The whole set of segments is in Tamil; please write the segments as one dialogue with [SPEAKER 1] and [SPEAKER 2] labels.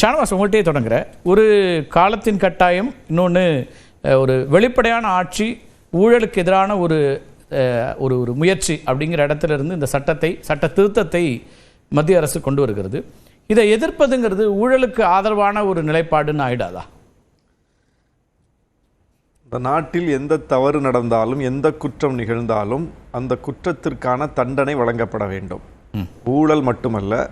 [SPEAKER 1] ஷானவாஸ், உங்கள்கிட்டயே தொடங்குற ஒரு காலத்தின் கட்டாயம், இன்னொன்று ஒரு வெளிப்படையான ஆட்சி, ஊழலுக்கு எதிரான ஒரு ஒரு ஒரு முயற்சி அப்படிங்கிற இடத்துல இருந்து இந்த சட்ட திருத்தத்தை மத்திய அரசு கொண்டு வருகிறது. இதை எதிர்ப்பதுங்கிறது ஊழலுக்கு ஆதரவான ஒரு நிலைப்பாடுன்னு ஆயிடாதா?
[SPEAKER 2] இந்த நாட்டில் எந்த தவறு நடந்தாலும், எந்த குற்றம் நிகழ்ந்தாலும் அந்த குற்றத்திற்கான தண்டனை வழங்கப்பட வேண்டும். ஊழல் மட்டுமல்ல,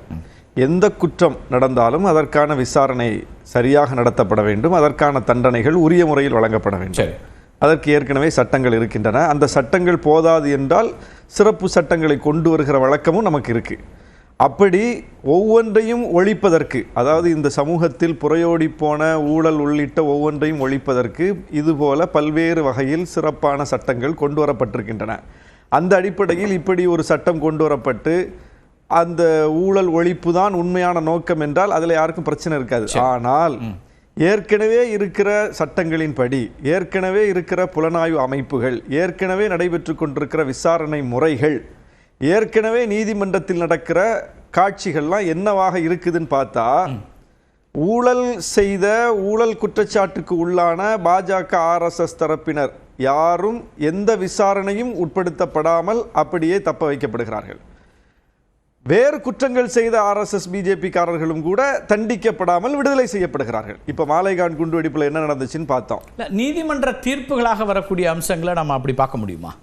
[SPEAKER 2] எந்த குற்றம் நடந்தாலும் அதற்கான விசாரணை சரியாக நடத்தப்பட வேண்டும். அதற்கான தண்டனைகள் உரிய முறையில் வழங்கப்பட வேண்டும். அதற்கு ஏற்கனவே சட்டங்கள் இருக்கின்றன. அந்த சட்டங்கள் போதாது என்றால் சிறப்பு சட்டங்களை கொண்டு வருகிற வழக்கமும் நமக்கு இருக்கு. அப்படி ஒவ்வொன்றையும் ஒழிப்பதற்கு, அதாவது இந்த சமூகத்தில் புறையோடி போன ஊழல் உள்ளிட்ட ஒவ்வொன்றையும் ஒழிப்பதற்கு இதுபோல பல்வேறு வகையில் சிறப்பான சட்டங்கள் கொண்டு வரப்பட்டிருக்கின்றன. அந்த அடிப்படையில் இப்படி ஒரு சட்டம் கொண்டு வரப்பட்டு அந்த ஊழல் ஒழிப்பு தான் உண்மையான நோக்கம் என்றால் அதில் யாருக்கும் பிரச்சனை இருக்காது. ஆனால் ஏற்கனவே இருக்கிற சட்டங்களின்படி, ஏற்கனவே இருக்கிற புலனாய்வு அமைப்புகள், ஏற்கனவே நடைபெற்று கொண்டிருக்கிற விசாரணை முறைகள், ஏற்கனவே நீதிமன்றத்தில் நடக்கிற காட்சிகள்லாம் என்னவாக இருக்குதுன்னு பார்த்தா, ஊழல் செய்த ஊழல் குற்றச்சாட்டுக்கு உள்ளான பாஜக RSS தரப்பினர் யாரும் எந்த விசாரணையும் உட்படுத்தப்படாமல் அப்படியே தப்ப வைக்கப்படுகிறார்கள். வேறு குற்றங்கள் செய்த RSS BJP காரர்களும் கூட தண்டிக்கப்படாமல் விடுதலை செய்யப்படுகிறார்கள். இப்போ மாலைகான் குண்டுவெடிப்பில் என்ன நடந்துச்சுன்னு பார்த்தோம்.
[SPEAKER 1] நீதிமன்ற தீர்ப்புகளாக வரக்கூடிய அம்சங்களை நம்ம அப்படி பார்க்க முடியுமா?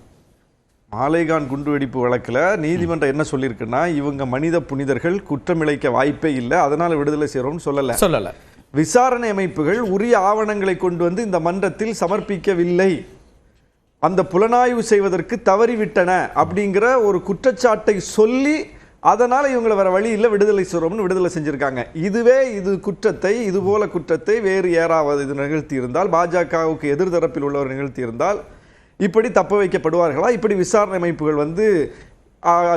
[SPEAKER 2] மாலைகான் குண்டுவெடிப்பு வழக்கில் நீதிமன்றம் என்ன சொல்லியிருக்குன்னா, இவங்க மனித புனிதர்கள், குற்றமிழைக்க வாய்ப்பே இல்லை, அதனால விடுதலை செய்கிறோம்னு சொல்லலை. விசாரணை அமைப்புகள் உரிய ஆவணங்களை கொண்டு வந்து இந்த மன்றத்தில் சமர்ப்பிக்கவில்லை, அந்த புலனாய்வு செய்வதற்கு தவறிவிட்டன அப்படிங்கிற ஒரு குற்றச்சாட்டை சொல்லி அதனால் இவங்களை வேற வழி இல்லை, விடுதலை செய்கிறோம்னு விடுதலை செஞ்சுருக்காங்க. இதுபோல குற்றத்தை வேறு யாராவது இது நிகழ்த்தி இருந்தால், பாஜகவுக்கு எதிர்தரப்பில் உள்ளவர் நிகழ்த்தி இருந்தால் இப்படி தப்ப வைக்கப்படுவார்களா? இப்படி விசாரணை அமைப்புகள் வந்து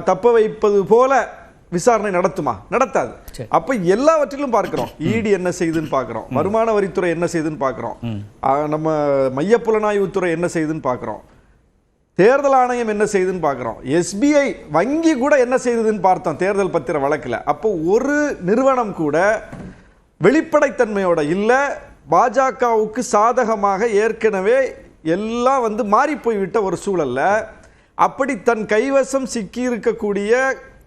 [SPEAKER 2] தப்ப வைப்பது போல விசாரணை நடத்துமா? நடத்தாது. அப்ப எல்லாவற்றிலும் பார்க்கிறோம். ED என்ன செய்யுதுன்னு பார்க்கிறோம், வருமான வரித்துறை என்ன செய்யுதுன்னு பார்க்கிறோம், நம்ம மைய புலனாய்வுத்துறை என்ன செய்யுதுன்னு பார்க்கிறோம், தேர்தல் ஆணையம் என்ன செய்யுதுன்னு பார்க்கிறோம், SBI வங்கி கூட என்ன செய்யுதுன்னு பார்த்தோம் தேர்தல் பத்திர வழக்கில். அப்போ ஒரு நிறுவனம் கூட வெளிப்படைத்தன்மையோட இல்லை. பாஜகவுக்கு சாதகமாக ஏற்கனவே எல்லாம் வந்து மாறி போய்விட்ட ஒரு சூழல்ல அப்படி தன் கைவசம் சிக்கி இருக்கக்கூடிய,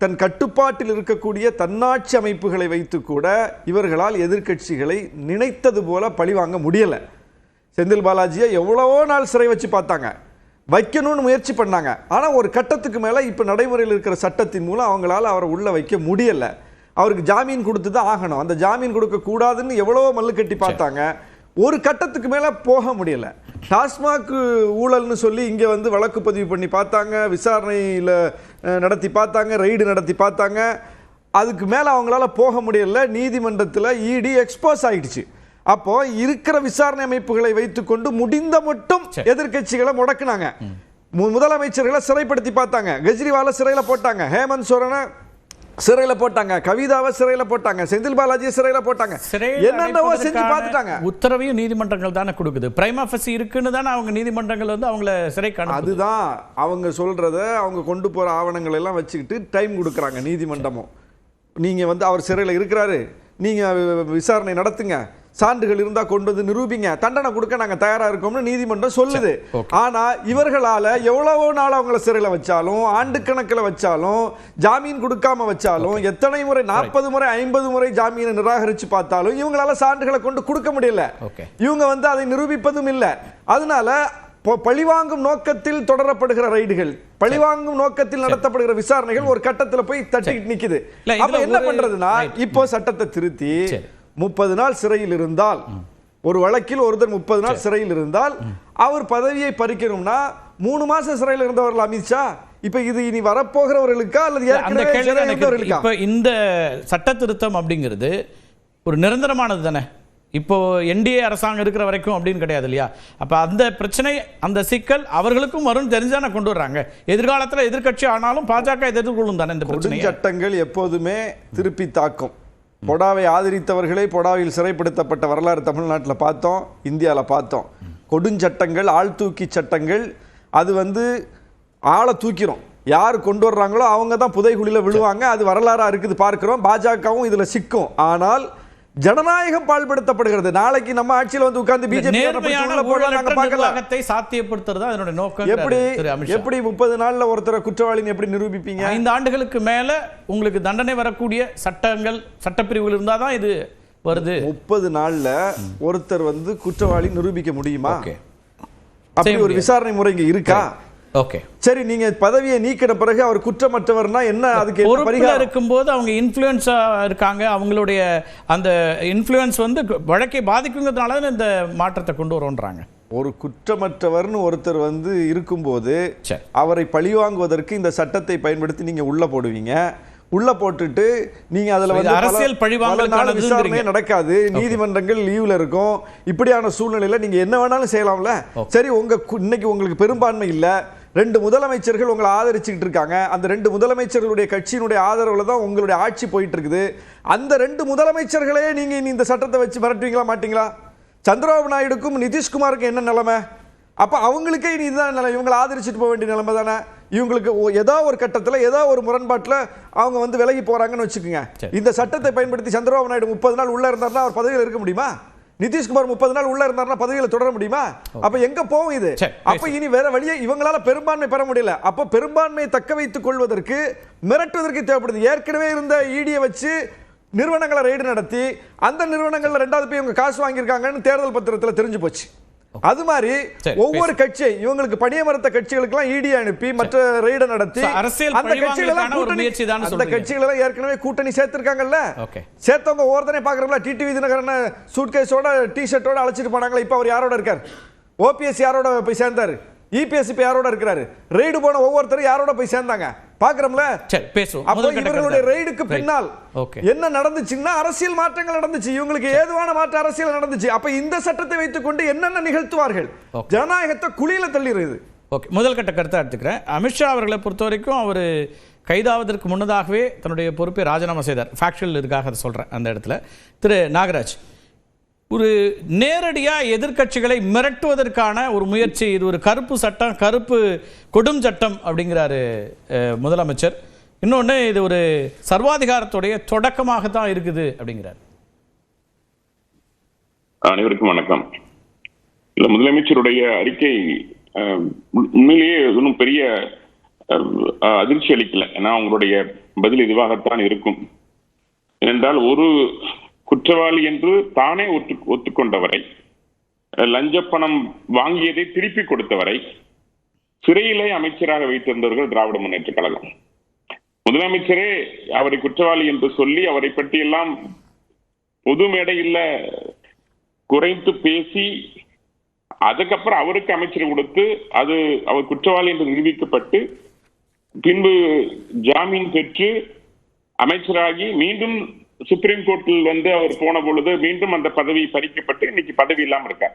[SPEAKER 2] தன் கட்டுப்பாட்டில் இருக்கக்கூடிய தன்னாட்சி அமைப்புகளை வைத்து கூட இவர்களால் எதிர்க்கட்சிகளை நினைத்தது போல பழிவாங்க முடியலை. செந்தில் பாலாஜியை எவ்வளவோ நாள் சிறை வச்சு பார்த்தாங்க, வைக்கணும்னு முயற்சி பண்ணாங்க. ஆனால் ஒரு கட்டத்துக்கு மேலே இப்போ நடைமுறையில் இருக்கிற சட்டத்தின் மூலம் அவங்களால அவரை உள்ள வைக்க முடியலை. அவருக்கு ஜாமீன் கொடுத்து தான் ஆகணும். அந்த ஜாமீன் கொடுக்கக்கூடாதுன்னு எவ்வளவோ மல்லு கட்டி பார்த்தாங்க. ஒரு கட்டத்துக்கு மேலே போக முடியலை. டாஸ்மாக் ஊழல்னு சொல்லி இங்கே வந்து வழக்கு பதிவு பண்ணி பார்த்தாங்க, விசாரணையில் நடத்தி பார்த்தாங்க, ரெய்டு நடத்தி பார்த்தாங்க. அதுக்கு மேலே அவங்களால போக முடியலை. நீதிமன்றத்தில் ED எக்ஸ்போஸ் ஆயிடுச்சு. அப்போ இருக்கிற விசாரணை அமைப்புகளை வைத்துக்கொண்டு முடிந்த மட்டும் எதிர்கட்சிகளை முடக்குனாங்க. முதலமைச்சர்களை சிறைப்படுத்தி பார்த்தாங்க, கெஜ்ரிவாலை சிறையில போட்டாங்க, ஹேமந்த் சோரனை சிறையில போட்டாங்க, கவிதாவை சிறையில போட்டாங்க, செந்தில் பாலாஜியை சிறையில போட்டாங்க, என்னென்னவோ செஞ்சு பார்த்துட்டாங்க.
[SPEAKER 1] உத்தரவையும் நீதிமன்றங்கள் தானே கொடுக்குது. பிரைமா ஃபேசி இருக்குன்னு தானே அவங்க நீதிமன்றங்கள் வந்து அவங்கள சிறைக்கான, அதுதான்
[SPEAKER 2] அவங்க சொல்றத அவங்க கொண்டு போற ஆவணங்கள் எல்லாம் வச்சுக்கிட்டு டைம் கொடுக்குறாங்க நீதிமன்றமும். நீங்க வந்து அவர் சிறையில் இருக்கிறாரு, நீங்க விசாரணை நடத்துங்க, சான்றுகள் இருந்தா கொண்டு வந்து நிரூபிங்க, தண்டனை கொடுக்க நாங்க தயாரா இருக்கோம்னு நீதிமன்றம் சொல்லுது. ஆனா இவர்களால எவ்வளவோ நாள் அவங்களை சிறையில் வச்சாலும், ஆண்டு கணக்கில் வச்சாலும், ஜாமீன் கொடுக்காம வச்சாலும், எத்தனை முறை 40 முறை 50 முறை ஜாமீனை நிராகரிச்சு பார்த்தாலும் இவங்களால சான்றுகளை கொண்டு கொடுக்க முடியல. இவங்க வந்து அதை நிரூபிப்பதும் இல்லை. அதனால பழிவாங்கும் நோக்கத்தில் தொடரப்படுகிற ரைடுகள், பழிவாங்கும் நோக்கத்தில் நடத்தப்படுகிற விசாரணைகள் ஒரு கட்டத்தில் போய் தட்டிட்டு நிக்குது. அப்ப என்ன பண்றதுன்னா, இப்போ சட்டத்தை திருத்தி 30 நாள் சிறையில் இருந்தால், ஒரு வழக்கில் ஒருத்தர் 30 நாள் சிறையில் இருந்தால் அவர் பதவியை பறிக்கணும்னா 3 மாசம் சிறையில் இருந்தவர்கள் அமித்ஷா, இப்ப இது இனி வரப்போகிறவர்களுக்கா அல்லது
[SPEAKER 1] இப்ப இந்த சட்ட திருத்தம் அப்படிங்கிறது ஒரு நிரந்தரமானது தானே? இப்போ NDA அரசாங்கம் இருக்கிற வரைக்கும் அப்படின்னு கிடையாது இல்லையா? அப்ப அந்த பிரச்சனை, அந்த சிக்கல் அவர்களுக்கும் வரும் தெரிஞ்சான கொண்டு வர்றாங்க. எதிர்காலத்தில் எதிர்கட்சி ஆனாலும் பாஜக எதிர்கொள்ளும் தானே இந்த பிரச்சனை.
[SPEAKER 2] சட்டங்கள் எப்போதுமே திருப்பி தாக்கும். பொடாவை ஆதரித்தவர்களை பொடாவில் சிறைப்படுத்தப்பட்ட வரலாறு தமிழ்நாட்டில் பார்த்தோம், இந்தியாவில் பார்த்தோம். கொடுஞ்சட்டங்கள், ஆழ்தூக்கி சட்டங்கள், அது வந்து ஆளை தூக்கிறோம். யார் கொண்டு வர்றாங்களோ அவங்க தான் புதைகுழியில் விழுவாங்க. அது வரலாறாக இருக்குது, பார்க்கிறோம். பாஜகவும் இதில் சிக்கும். ஆனால் ஜனநாயகம் பாழ்படுத்தப்படுகிறது. நாளைக்கு நம்ம ஆட்சியில் வந்து உட்கார்ந்து பிஜேபி
[SPEAKER 1] சாத்தியப்படுத்துறது அதனுடைய நோக்கம்.
[SPEAKER 2] எப்படி 30 நாள்ல ஒருத்தரை குற்றவாளின்னு எப்படி நிரூபிப்பீங்க?
[SPEAKER 1] 5 ஆண்டுகளுக்கு மேல உங்களுக்கு தண்டனை வரக்கூடிய சட்டங்கள் சட்டப்பிரிவுகள் இருந்தாதான் இது வருது.
[SPEAKER 2] 30 நாள்ல ஒருத்தர் வந்து குற்றவாளி நிரூபிக்க முடியுமா? அப்படி ஒரு விசாரணை முறை இங்க இருக்கா?
[SPEAKER 1] ஓகே,
[SPEAKER 2] சரி, நீங்க பதவியை நீக்கின பிறகு அவர் குற்றமற்றவர்னா என்ன? அதுக்கு என்ன பரிகாரம்?
[SPEAKER 1] இருக்கும்போது அவங்க இன்ஃப்ளூயன்ஸா இருக்காங்க, அவங்களுடைய அந்த இன்ஃப்ளூயன்ஸ் வந்து வழக்கை பாதிக்குங்கிறதுனால இந்த மாற்றத்தை கொண்டு வரோன்றாங்க.
[SPEAKER 2] ஒரு குற்றமற்றவர்னு ஒருத்தர் வந்து இருக்கும்போது அவரை பழிவாங்குவதற்கு இந்த சட்டத்தை பயன்படுத்தி நீங்க உள்ள போடுவீங்க. உள்ள போட்டுட்டு நீங்க அதுல வந்து
[SPEAKER 1] அரசியல் பழிவாங்கலுக்கான
[SPEAKER 2] விசாரணை நடக்காது, நீதிமன்றங்கள் லீவ்ல இருக்கும். இப்படியான சூழ்நிலையில நீங்க என்ன வேணாலும் செய்யலாம்ல. சரி, இன்னைக்கு உங்களுக்கு பெரும்பான்மை இல்ல, 2 முதலமைச்சர்கள் உங்களை ஆதரிச்சுக்கிட்டு இருக்காங்க. அந்த 2 முதலமைச்சர்களுடைய கட்சியினுடைய ஆதரவுல தான் உங்களுடைய ஆட்சி போயிட்டு இருக்குது. அந்த 2 முதலமைச்சர்களே நீங்க இந்த சட்டத்தை வச்சு மிரட்டுவீங்களா மாட்டீங்களா? சந்திரபாபு நாயுடுக்கும் நிதிஷ்குமாருக்கும் என்ன நிலைமை? அப்ப அவங்களுக்கே இதுதான் நிலை, இவங்களை ஆதரிச்சுட்டு போக வேண்டிய நிலைமை தானே. இவங்களுக்கு ஏதோ ஒரு கட்டத்தில் ஏதோ ஒரு முரண்பாட்டில் அவங்க வந்து விலகி போறாங்கன்னு வச்சுக்கோங்க. இந்த சட்டத்தை பயன்படுத்தி சந்திரபாபு நாயுடு 30 நாள் உள்ள இருந்தாருன்னா அவர் பதவியில் இருக்க முடியுமா? நிதிஷ்குமார் 30 நாள் உள்ள இருந்தாருன்னா பதவியில் தொடர முடியுமா? அப்ப எங்க போகும் இது? அப்ப இனி வேற வழியே இவங்களால பெரும்பான்மை பெற முடியல. அப்ப பெரும்பான்மையை தக்க வைத்துக் கொள்வதற்கு மிரட்டுவதற்கு தேவைப்படுது. ஏற்கனவே இருந்த ஈடியை வச்சு நிறுவனங்களை ரெய்டு நடத்தி அந்த நிறுவனங்கள்ல 2வது போய் இவங்க காசு வாங்கியிருக்காங்கன்னு தேர்தல் பத்திரத்தில் தெரிஞ்சு போச்சு. அது மாதிரி ஒவ்வொரு கட்சி இவங்களுக்கு பணியமர்த்த கட்சிகளுக்கு எல்லாம் ஈடி அனுப்பி மற்ற ரெய்ட நடத்தி அந்த கட்சிகள் ஏற்கனவே கூட்டணி சேர்த்திருக்காங்கல்ல. சேர்த்தவங்க ஒவ்வொருத்தரையும் பாக்குறோம்ல. டிடிவி தினகரன் சூட்கேஸோட டி-ஷர்ட்டோட அழைச்சிட்டு போனாங்களா? இப்ப அவர் யாரோட இருக்காரு? ஓபிஎஸ் யாரோட போய் சேர்ந்தாரு? இபிஎஸ் இப்ப யாரோட இருக்கிறாரு? ரெய்டு போன ஒவ்வொருத்தரும் யாரோட போய் சேர்ந்தாங்க பாக்குறோம்ல. அப்போ இவர்களுடைய ரெய்டுக்கு பின்னால் என்ன நடந்துச்சுன்னா அரசியல் மாற்றங்கள் நடந்துச்சு. இவங்களுக்கு ஏதுவான மாற்ற அரசியல் நடந்துச்சு. அப்ப இந்த சட்டத்தை வைத்துக் கொண்டு என்னென்ன நிகழ்த்துவார்கள்? ஜனநாயகத்தை குழியில தள்ளிடுது.
[SPEAKER 1] ஓகே, முதல் கட்ட கருத்தை எடுத்துக்கிறேன். அமித்ஷா அவர்களை பொறுத்த வரைக்கும் அவர் கைதாவதற்கு முன்னதாகவே தன்னுடைய பொறுப்பை ராஜினாமா செய்தார். ஃபேக்சுவல் இருக்காக அதை சொல்றேன். அந்த இடத்துல திரு நாகராஜ், ஒரு நேரடியாக எதிர்க்கட்சிகளை மிரட்டுவதற்கான ஒரு முயற்சி, இது ஒரு கருப்பு சட்டம், கருப்பு கொடும் சட்டம் அப்படிங்கிறாரு முதலமைச்சர். இன்னொன்று, இது ஒரு சர்வாதிகாரத்துடைய தொடக்கமாகத்தான் இருக்குது அப்படிங்கிறார்.
[SPEAKER 3] அனைவருக்கும் வணக்கம். இல்லை, முதலமைச்சருடைய அறிக்கை உண்மையிலேயே ஒன்றும் பெரிய அதிர்ச்சி அளிக்கல. ஏன்னா அவங்களுடைய பதில் இதுவாகத்தான் இருக்கும். ஏனென்றால் ஒரு குற்றவாளி என்று தானே ஒத்துக்கொண்டவரை, லஞ்ச பணம் வாங்கியதை திருப்பி கொடுத்தவரை சிறையிலே அமைச்சராக வைத்திருந்தவர்கள் திராவிட முன்னேற்ற கழகம். முதலமைச்சரே அவரை குற்றவாளி என்று சொல்லி அவரை பற்றியெல்லாம் பொது மேடையில் குறைத்து பேசி அதுக்கப்புறம் அவருக்கு அமைச்சர் கொடுத்து அது அவர் குற்றவாளி என்று நிரூபிக்கப்பட்டு பின்பு ஜாமீன் பெற்று அமைச்சராகி மீண்டும் சுப்ரீம் கோர்ட்டில் வந்து அவர் போன பொழுது மீண்டும் அந்த பதவி பறிக்கப்பட்டு இன்னைக்கு பதவி இல்லாமல் இருக்கார்.